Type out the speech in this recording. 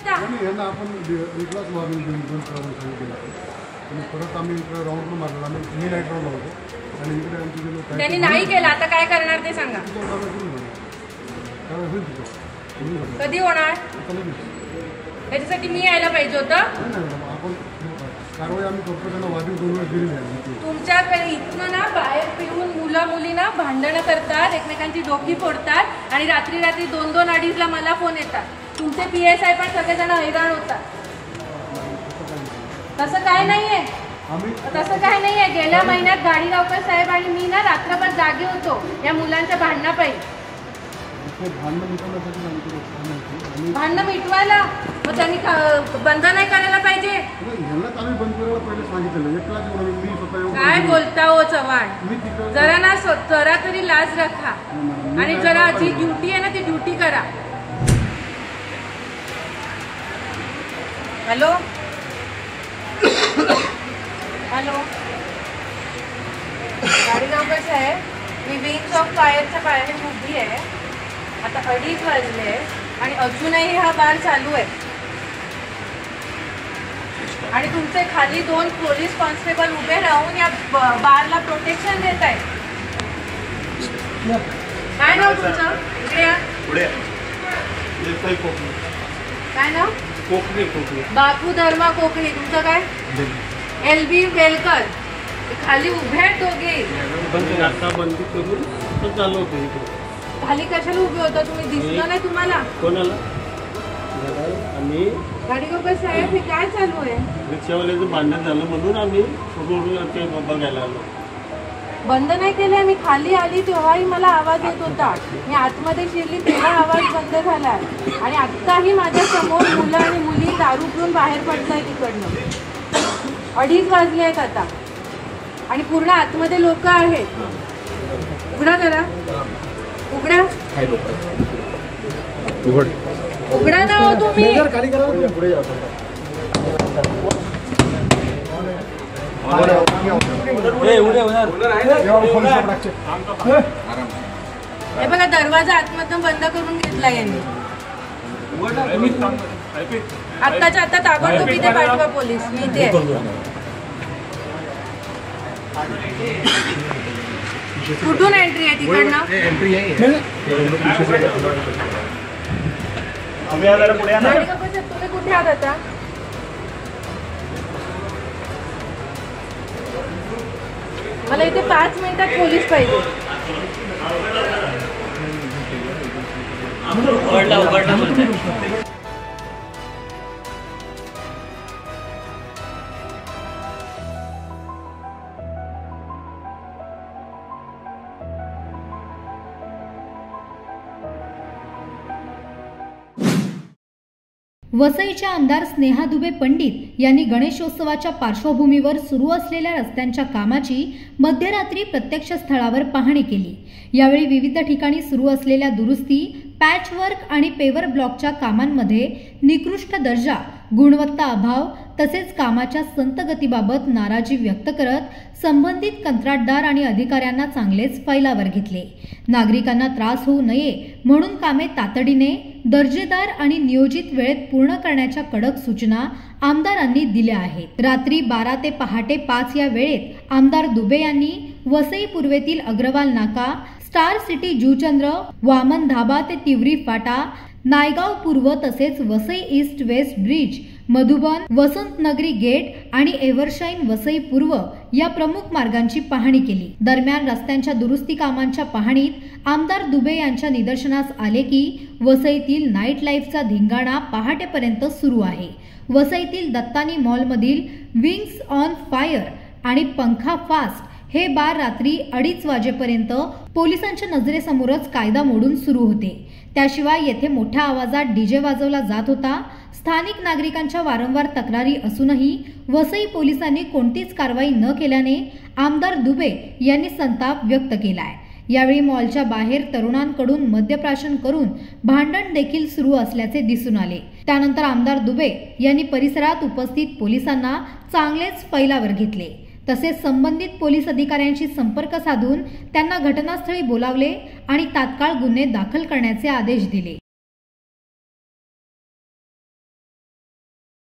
यांना आपण एकलाच वॉर्निंग देऊन सांगितलं आणि परत आम्ही इकडे राऊंड मारला. आम्ही मी नाईट राऊंड होतो आणि इकडे आमची गेलो. त्यांनी नाही केलं, आता काय करणार ते सांगा. कधी होणार त्याच्यासाठी मी यायला पाहिजे होतं. आपण कारवाई आम्ही करतो, त्यांना वादी दोन वेळा दिली नाही. तुमच्याकडे इथनं ना बाहेर पिऊन मुलं मुली ना भांडणं करतात, एकमेकांची डोकी फोडतात आणि रात्री 2-2, 2:30ला मला फोन येतात. तुमचे PSI पण सगळेजण हैराण होतात. तसं काय नाहीये, तसं काय नाहीये. गेल्या महिन्यात गाडीगावकर साहेब आणि मी ना रात्रभर जागे होतो या मुलांच्या भांडणापायी. भांडणं मिटवायला मग त्यांनी बंद नाही करायला पाहिजे. काय बोलता हो चव्हाण, जरा ना जरा तरी लाज राखा आणि जरा जी ड्युटी आहे ना ती ड्युटी करा. हॅलो हॅलो गाडीगावकर साहेब, मी विंग्स ऑफ फायरच्या बाहेर उभी आहे. आता 2:30 वाजले आणि अजूनही हा बार चालू आहे आणि तुमचे खाली 2 पोलीस कॉन्स्टेबल उभे राहून या बारला प्रोटेक्शन देत आहेत. काय नाव तुमचं? इकडे या. काय नाव? बापू धर्मा कोकणी. तुमचं काय? LB वेलकर. खाली उभे आहेत दोघे. खाली कशाला उभे होता तुम्ही? दिसलं नाही तुम्हाला? कोणाला? गाडीगावकर साहेब, हे काय चालू आहे? रिक्षावाल्याचं भांडण झालं म्हणून आम्ही ते बघायला आलो. बंद नाही केलंय. मी खाली आली तेव्हाही मला आवाज येत होता. मी आतमध्ये शिरली तेव्हा आवाज बंद झालाय आणि आत्ताही माझ्या समोर मुलं आणि मुली दारू पिऊन बाहेर पडताय तिकडनं. 2:30 वाजले आहेत आता आणि पूर्ण आतमध्ये लोक आहेत. उघडा जरा, उघडा उघडा ना हो तुम्ही. हे बघा, दरवाजा आतमधून बंद करून घेतला यांनी. आत्ताच्या आता ताबडतोब इथे पाठवा पोलीस. मी इथे आहे. कुठून एंट्री आहे तिकडनं? तुम्ही कुठे आहात आता? मला इथे 5 मिनिटात पोलीस पाहिजे. वसईच्या आमदार स्नेहा दुबे पंडित यांनी गणेशोत्सवाच्या पार्श्वभूमीवर सुरू असलेल्या रस्त्यांच्या कामाची मध्यरात्री प्रत्यक्ष स्थळावर पाहणी केली. यावेळी विविध ठिकाणी सुरू असलेल्या दुरुस्ती, पॅचवर्क आणि पेवर ब्लॉकच्या कामांमध्ये निकृष्ट दर्जा, गुणवत्ता अभाव तसेच कामाच्या संत गतीबाबत नाराजी व्यक्त करत संबंधित कंत्राटदार आणि अधिकाऱ्यांना चांगलेच फैलावर घेतले. नागरिकांना त्रास होऊ नये म्हणून कामे तातडीने, दर्जेदार आणि नियोजित वेळेत पूर्ण करण्याच्या कडक सूचना आमदारांनी दिल्या आहेत. रात्री 12 ते पहाटे 5 या वेळेत आमदार दुबे यांनी वसई पूर्वेतील अग्रवाल नाका, स्टार सिटी जुचंद्र, वामन धाबा ते तिवरी फाटा, नायगाव पूर्व तसेच Vasai east west bridge, Madhuban, Vasant Nagari gate आणि एव्हरशाईन वसई पूर्व या प्रमुख मार्गांची पाहणी केली. दरम्यान रस्त्यांच्या दुरुस्ती कामांच्या पाहणीत आमदार दुबे यांच्या निदर्शनास आले की वसईतील नाईट लाईफचा धिंगाणा पहाटेपर्यंत सुरू आहे. वसईतील दत्तानी मॉलमधील विंग्स ऑन फायर आणि पंखा फास्ट हे बार रात्री 2:30 वाजेपर्यंत पोलिसांच्या नजरेसमोरच कायदा मोडून सुरू होते. त्याशिवाय येथे मोठ्या आवाजात डीजे वाजवला जात होता. स्थानिक नागरिकांच्या वारंवार तक्रारी असूनही वसई पोलिसांनी कोणतीच कारवाई न केल्याने आमदार दुबे यांनी संताप व्यक्त केलाय. यावेळी मॉलच्या बाहेर तरुणांकडून मद्यप्राशन करून भांडण देखील सुरू असल्याचे दिसून आले. त्यानंतर आमदार दुबे यांनी परिसरात उपस्थित पोलिसांना चांगलेच फैलावर घेतले. तसेच संबंधित पोलीस अधिकाऱ्यांशी संपर्क साधून त्यांना घटनास्थळी बोलावले आणि तात्काळ गुन्हे दाखल करण्याचे आदेश दिले.